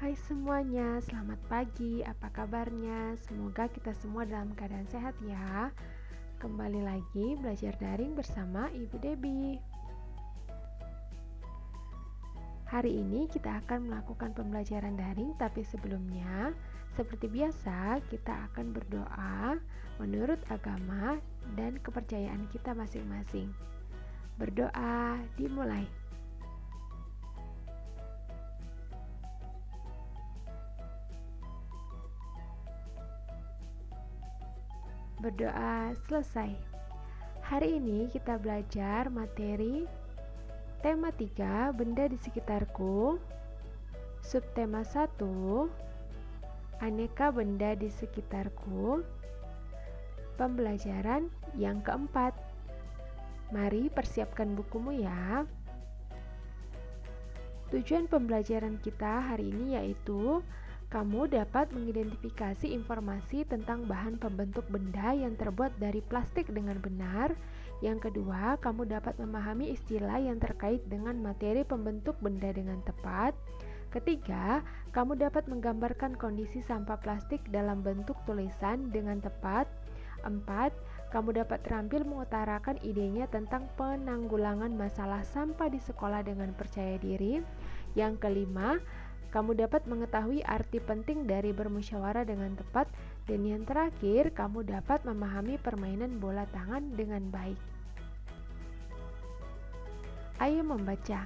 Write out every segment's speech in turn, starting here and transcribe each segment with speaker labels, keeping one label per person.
Speaker 1: Hai semuanya, selamat pagi. Apa kabarnya? Semoga kita semua dalam keadaan sehat ya. Kembali lagi belajar daring bersama Ibu Debbie. Hari ini kita akan melakukan pembelajaran daring, tapi sebelumnya, seperti biasa, kita akan berdoa menurut agama dan kepercayaan kita masing-masing. Berdoa dimulai. Berdoa selesai. Hari ini kita belajar materi tema 3, benda di sekitarku. Subtema 1, aneka benda di sekitarku. Pembelajaran yang keempat. Mari persiapkan bukumu ya. Tujuan pembelajaran kita hari ini yaitu kamu dapat mengidentifikasi informasi tentang bahan pembentuk benda yang terbuat dari plastik dengan benar. Yang kedua, kamu dapat memahami istilah yang terkait dengan materi pembentuk benda dengan tepat. Ketiga, kamu dapat menggambarkan kondisi sampah plastik dalam bentuk tulisan dengan tepat. 4. Kamu dapat terampil mengutarakan idenya tentang penanggulangan masalah sampah di sekolah dengan percaya diri. Yang kelima, kamu dapat mengetahui arti penting dari bermusyawarah dengan tepat. Dan yang terakhir, kamu dapat memahami permainan bola tangan dengan baik. Ayo membaca.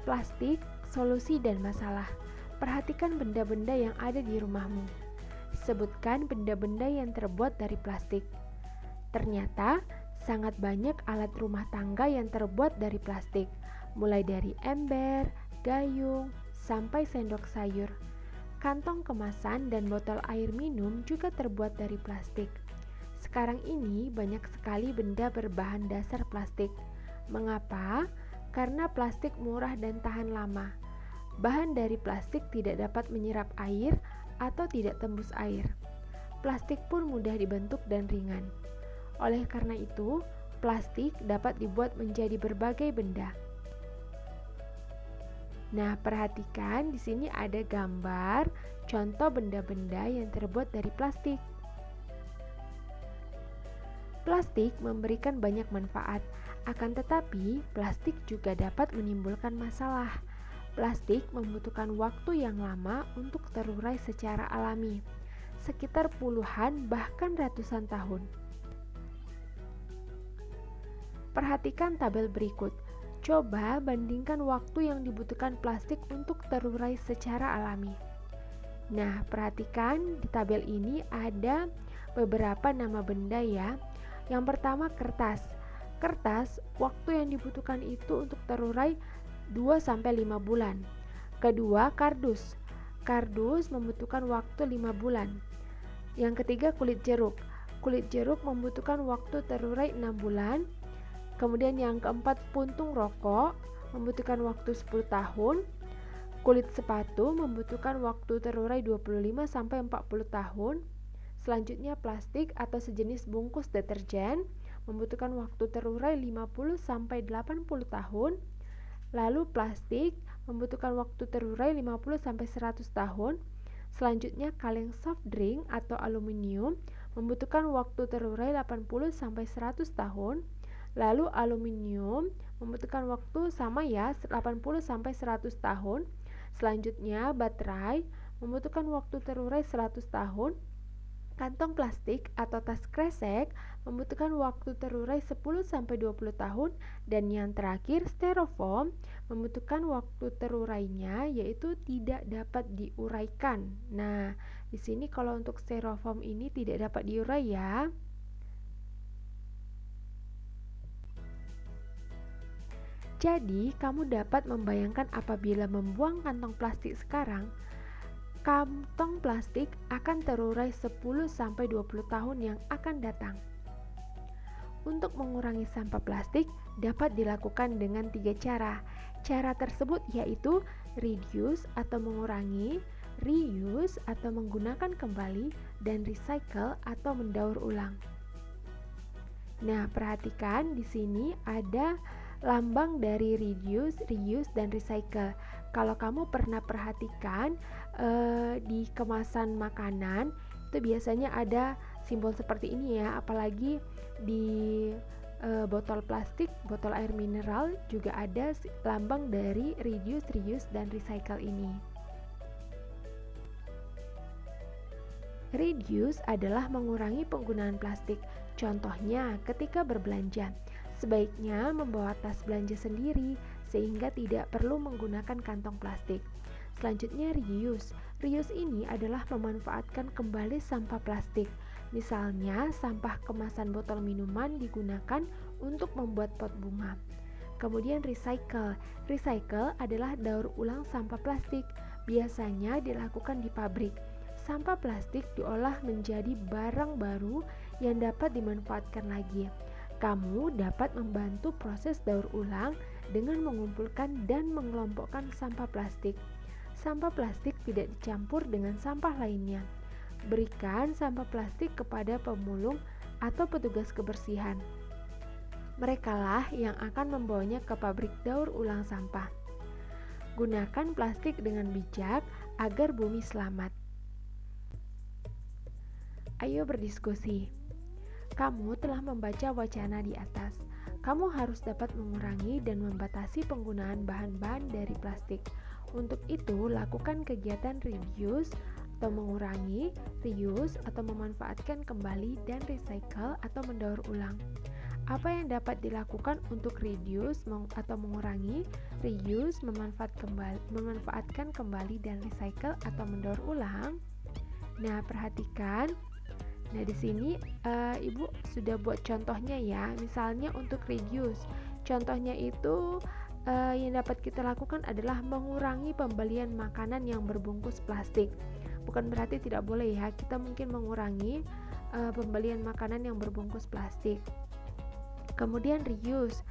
Speaker 1: Plastik, solusi dan masalah. Perhatikan benda-benda yang ada di rumahmu. Sebutkan benda-benda yang terbuat dari plastik. Ternyata, sangat banyak alat rumah tangga yang terbuat dari plastik, mulai dari ember, gayung, sampai sendok sayur. Kantong kemasan dan botol air minum juga terbuat dari plastik. Sekarang ini banyak sekali benda berbahan dasar plastik. Mengapa? Karena plastik murah dan tahan lama. Bahan dari plastik tidak dapat menyerap air atau tidak tembus air. Plastik pun mudah dibentuk dan ringan. Oleh karena itu, plastik dapat dibuat menjadi berbagai benda. Nah, perhatikan di sini ada gambar contoh benda-benda yang terbuat dari plastik. Plastik memberikan banyak manfaat, akan tetapi plastik juga dapat menimbulkan masalah. Plastik membutuhkan waktu yang lama untuk terurai secara alami, sekitar puluhan bahkan ratusan tahun. Perhatikan tabel berikut. Coba bandingkan waktu yang dibutuhkan plastik untuk terurai secara alami. Nah, perhatikan di tabel ini ada beberapa nama benda ya. Yang pertama kertas. Kertas, waktu yang dibutuhkan itu untuk terurai 2-5 bulan. Kedua, kardus. Kardus membutuhkan waktu 5 bulan. Yang ketiga, kulit jeruk. Kulit jeruk membutuhkan waktu terurai 6 bulan. Kemudian yang keempat, puntung rokok membutuhkan waktu 10 tahun. Kulit sepatu membutuhkan waktu terurai 25-40 tahun. Selanjutnya plastik atau sejenis bungkus deterjen membutuhkan waktu terurai 50-80 tahun. Lalu plastik membutuhkan waktu terurai 50-100 tahun. Selanjutnya kaleng soft drink atau aluminium membutuhkan waktu terurai 80-100 tahun. Lalu aluminium membutuhkan waktu sama ya 80-100 tahun. Selanjutnya baterai membutuhkan waktu terurai 100 tahun. Kantong plastik atau tas kresek membutuhkan waktu terurai 10-20 tahun. Dan yang terakhir styrofoam membutuhkan waktu terurainya yaitu tidak dapat diuraikan. Nah, di sini kalau untuk styrofoam ini tidak dapat diurai ya. Jadi, kamu dapat membayangkan apabila membuang kantong plastik sekarang, kantong plastik akan terurai 10-20 tahun yang akan datang. Untuk mengurangi sampah plastik dapat dilakukan dengan 3 cara. Cara tersebut yaitu reduce atau mengurangi, reuse atau menggunakan kembali, dan recycle atau mendaur ulang. Nah, perhatikan di sini ada lambang dari reduce, reuse, dan recycle. Kalau kamu pernah perhatikan di kemasan makanan itu biasanya ada simbol seperti ini ya, apalagi di botol plastik, botol air mineral juga ada lambang dari reduce, reuse, dan recycle ini. Reduce adalah mengurangi penggunaan plastik. Contohnya, ketika berbelanja, sebaiknya membawa tas belanja sendiri sehingga tidak perlu menggunakan kantong plastik. Selanjutnya, reuse. Reuse ini adalah memanfaatkan kembali sampah plastik. Misalnya, sampah kemasan botol minuman digunakan untuk membuat pot bunga. Kemudian recycle. Recycle adalah daur ulang sampah plastik. Biasanya dilakukan di pabrik. Sampah plastik diolah menjadi barang baru yang dapat dimanfaatkan lagi. Kamu dapat membantu proses daur ulang dengan mengumpulkan dan mengelompokkan sampah plastik. Sampah plastik tidak dicampur dengan sampah lainnya. Berikan sampah plastik kepada pemulung atau petugas kebersihan. Merekalah yang akan membawanya ke pabrik daur ulang sampah. Gunakan plastik dengan bijak agar bumi selamat. Ayo berdiskusi. Kamu telah membaca wacana di atas. Kamu harus dapat mengurangi dan membatasi penggunaan bahan-bahan dari plastik. Untuk itu, lakukan kegiatan reduce atau mengurangi, reuse atau memanfaatkan kembali, dan recycle atau mendaur ulang. Apa yang dapat dilakukan untuk reduce atau mengurangi, reuse, memanfaatkan kembali, dan recycle atau mendaur ulang? Nah, perhatikan. Nah, di sini Ibu sudah buat contohnya ya. Misalnya untuk reduce, contohnya itu yang dapat kita lakukan adalah mengurangi pembelian makanan yang berbungkus plastik. Bukan berarti tidak boleh ya, kita mungkin mengurangi pembelian makanan yang berbungkus plastik. Kemudian reuse,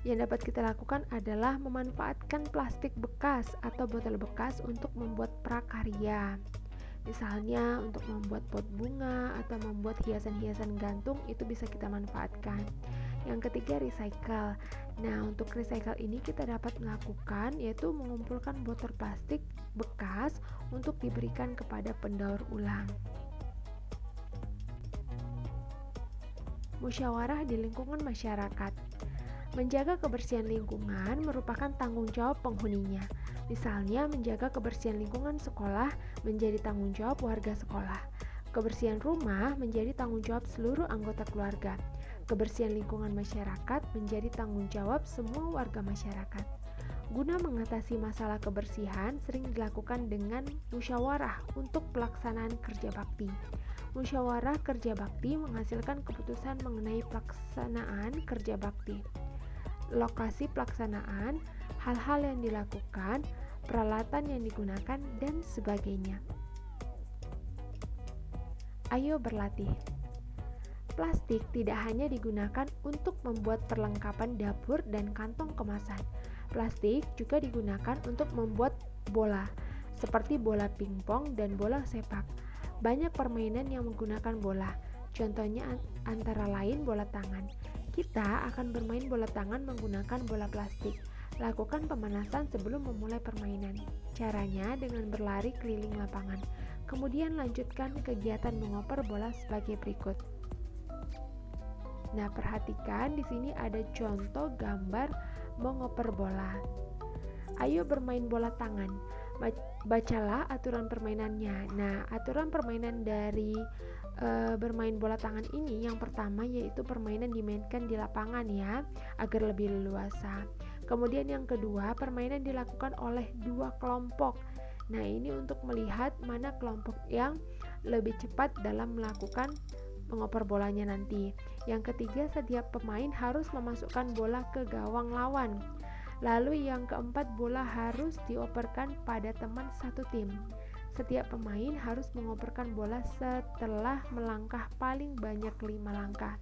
Speaker 1: yang dapat kita lakukan adalah memanfaatkan plastik bekas atau botol bekas untuk membuat prakarya. Misalnya untuk membuat pot bunga atau membuat hiasan-hiasan gantung, itu bisa kita manfaatkan. Yang ketiga, recycle. Nah, untuk recycle ini kita dapat melakukan yaitu mengumpulkan botol plastik bekas untuk diberikan kepada pendaur ulang. Musyawarah di lingkungan masyarakat. Menjaga kebersihan lingkungan merupakan tanggung jawab penghuninya. Misalnya, menjaga kebersihan lingkungan sekolah menjadi tanggung jawab warga sekolah. Kebersihan rumah menjadi tanggung jawab seluruh anggota keluarga. Kebersihan lingkungan masyarakat menjadi tanggung jawab semua warga masyarakat. Guna mengatasi masalah kebersihan sering dilakukan dengan musyawarah untuk pelaksanaan kerja bakti. Musyawarah kerja bakti menghasilkan keputusan mengenai pelaksanaan kerja bakti, lokasi pelaksanaan, hal-hal yang dilakukan, peralatan yang digunakan, dan sebagainya. Ayo berlatih. Plastik tidak hanya digunakan untuk membuat perlengkapan dapur dan kantong kemasan. Plastik juga digunakan untuk membuat bola, seperti bola pingpong dan bola sepak. Banyak permainan yang menggunakan bola, contohnya antara lain bola tangan. Kita akan bermain bola tangan menggunakan bola plastik. Lakukan pemanasan sebelum memulai permainan. Caranya dengan berlari keliling lapangan. Kemudian lanjutkan kegiatan mengoper bola sebagai berikut. Nah, perhatikan di sini ada contoh gambar mengoper bola. Ayo bermain bola tangan. Bacalah aturan permainannya. Nah, aturan permainan dari bermain bola tangan ini yang pertama yaitu permainan dimainkan di lapangan ya, agar lebih leluasa. Kemudian yang kedua, permainan dilakukan oleh dua kelompok. Nah, ini untuk melihat mana kelompok yang lebih cepat dalam melakukan mengoper bolanya nanti. Yang ketiga, setiap pemain harus memasukkan bola ke gawang lawan. Lalu yang keempat, bola harus dioperkan pada teman satu tim. Setiap pemain harus mengoperkan bola setelah melangkah paling banyak 5 langkah.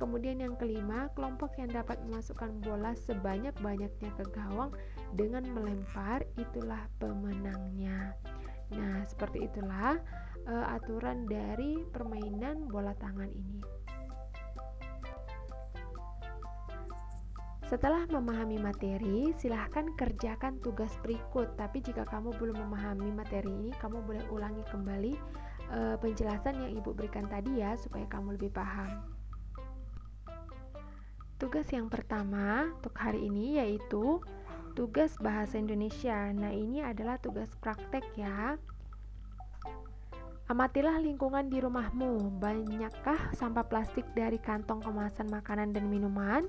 Speaker 1: Kemudian yang kelima, kelompok yang dapat memasukkan bola sebanyak-banyaknya ke gawang dengan melempar, itulah pemenangnya. Nah, seperti itulah aturan dari permainan bola tangan ini. Setelah memahami materi, silahkan kerjakan tugas berikut. Tapi jika kamu belum memahami materi ini, kamu boleh ulangi kembali penjelasan yang Ibu berikan tadi ya, supaya kamu lebih paham. Tugas yang pertama untuk hari ini yaitu tugas bahasa Indonesia. Nah, ini adalah tugas praktek ya. Amatilah lingkungan di rumahmu. Banyakkah sampah plastik dari kantong kemasan makanan dan minuman?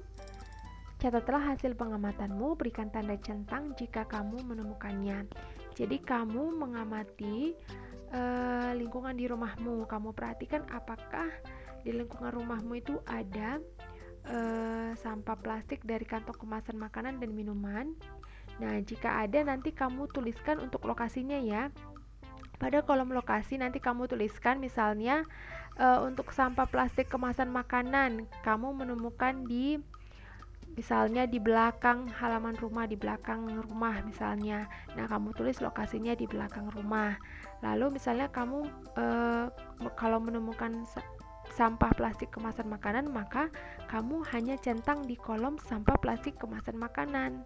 Speaker 1: Catatlah hasil pengamatanmu, berikan tanda centang jika kamu menemukannya. Jadi kamu mengamati lingkungan di rumahmu. Kamu perhatikan apakah di lingkungan rumahmu itu ada sampah plastik dari kantong kemasan makanan dan minuman. Nah, jika ada nanti kamu tuliskan untuk lokasinya ya. Pada kolom lokasi nanti kamu tuliskan misalnya untuk sampah plastik kemasan makanan kamu menemukan misalnya di belakang halaman rumah, di belakang rumah misalnya. Nah, kamu tulis lokasinya di belakang rumah. Lalu misalnya kamu kalau menemukan sampah plastik kemasan makanan, maka kamu hanya centang di kolom sampah plastik kemasan makanan.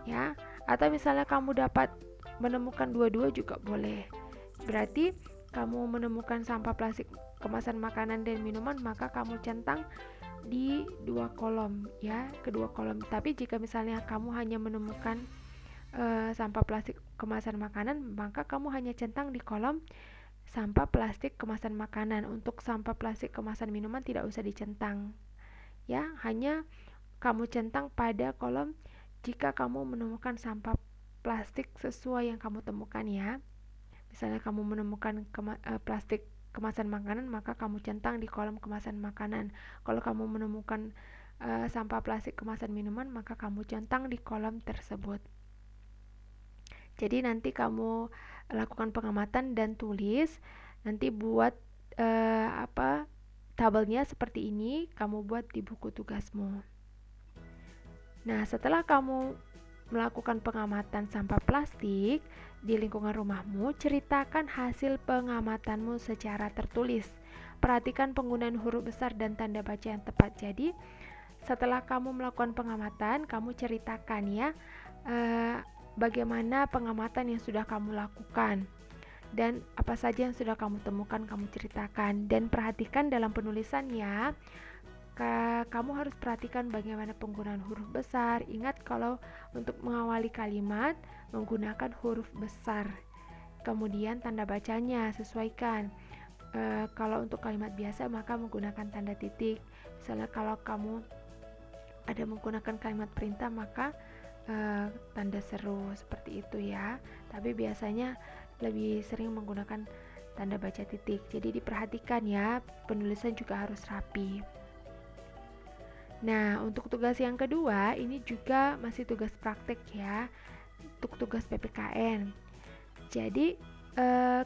Speaker 1: Ya, atau misalnya kamu dapat menemukan dua-dua juga boleh. Berarti kamu menemukan sampah plastik kemasan makanan dan minuman, maka kamu centang di dua kolom ya, kedua kolom. Tapi jika misalnya kamu hanya menemukan sampah plastik kemasan makanan, maka kamu hanya centang di kolom sampah plastik kemasan makanan. Untuk sampah plastik kemasan minuman tidak usah dicentang ya, hanya kamu centang pada kolom jika kamu menemukan sampah plastik sesuai yang kamu temukan ya. Misalnya kamu menemukan plastik kemasan makanan, maka kamu centang di kolom kemasan makanan. Kalau kamu menemukan sampah plastik kemasan minuman, maka kamu centang di kolom tersebut. Jadi nanti kamu lakukan pengamatan dan tulis. Nanti buat tabelnya seperti ini, kamu buat di buku tugasmu. Nah, setelah kamu melakukan pengamatan sampah plastik di lingkungan rumahmu, ceritakan hasil pengamatanmu secara tertulis. Perhatikan penggunaan huruf besar dan tanda baca yang tepat. Jadi, setelah kamu melakukan pengamatan, kamu ceritakan ya bagaimana pengamatan yang sudah kamu lakukan dan apa saja yang sudah kamu temukan, kamu ceritakan. Dan perhatikan dalam penulisan ya, kamu harus perhatikan bagaimana penggunaan huruf besar. Ingat kalau untuk mengawali kalimat menggunakan huruf besar. Kemudian tanda bacanya sesuaikan. Kalau untuk kalimat biasa maka menggunakan tanda titik. Misalnya kalau kamu ada menggunakan kalimat perintah maka tanda seru seperti itu ya. Tapi biasanya lebih sering menggunakan tanda baca titik. Jadi diperhatikan ya, penulisan juga harus rapi. Nah, untuk tugas yang kedua, ini juga masih tugas praktek ya, untuk tugas PPKN. Jadi,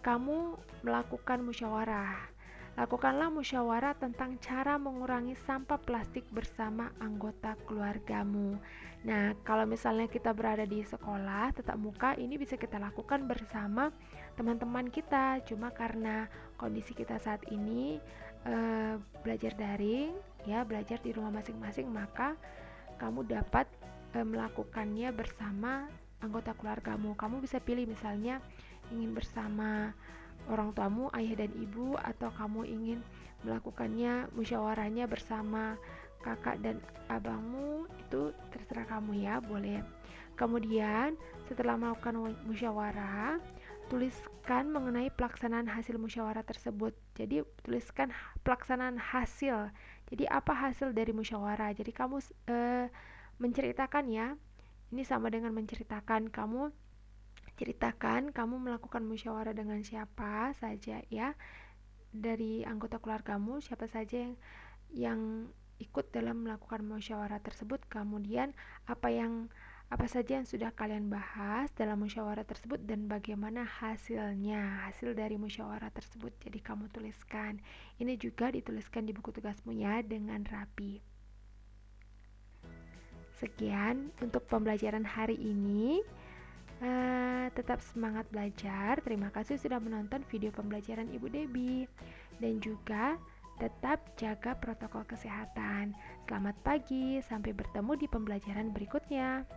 Speaker 1: kamu melakukan musyawarah. Lakukanlah musyawarah tentang cara mengurangi sampah plastik bersama anggota keluargamu. Nah, kalau misalnya kita berada di sekolah tatap muka, ini bisa kita lakukan bersama teman-teman kita. Cuma karena kondisi kita saat ini belajar daring ya, belajar di rumah masing-masing, maka kamu dapat melakukannya bersama anggota keluargamu. Kamu bisa pilih misalnya ingin bersama orang tuamu, ayah dan ibu, atau kamu ingin melakukannya musyawarahnya bersama kakak dan abangmu, itu terserah kamu ya, boleh. Kemudian setelah melakukan musyawarah, tuliskan mengenai pelaksanaan hasil musyawarah tersebut. Jadi tuliskan pelaksanaan hasil. Jadi apa hasil dari musyawarah? Jadi kamu menceritakan ya. Ini sama dengan menceritakan, kamu ceritakan kamu melakukan musyawarah dengan siapa saja ya. Dari anggota keluargamu siapa saja yang ikut dalam melakukan musyawarah tersebut. Kemudian apa saja yang sudah kalian bahas dalam musyawarah tersebut dan bagaimana hasilnya, hasil dari musyawarah tersebut. Jadi kamu tuliskan. Ini juga dituliskan di buku tugasmu ya dengan rapi. Sekian untuk pembelajaran hari ini. Tetap semangat belajar. Terima kasih sudah menonton video pembelajaran Ibu Debbie. Dan juga Tetap jaga protokol kesehatan. Selamat pagi, sampai bertemu di pembelajaran berikutnya.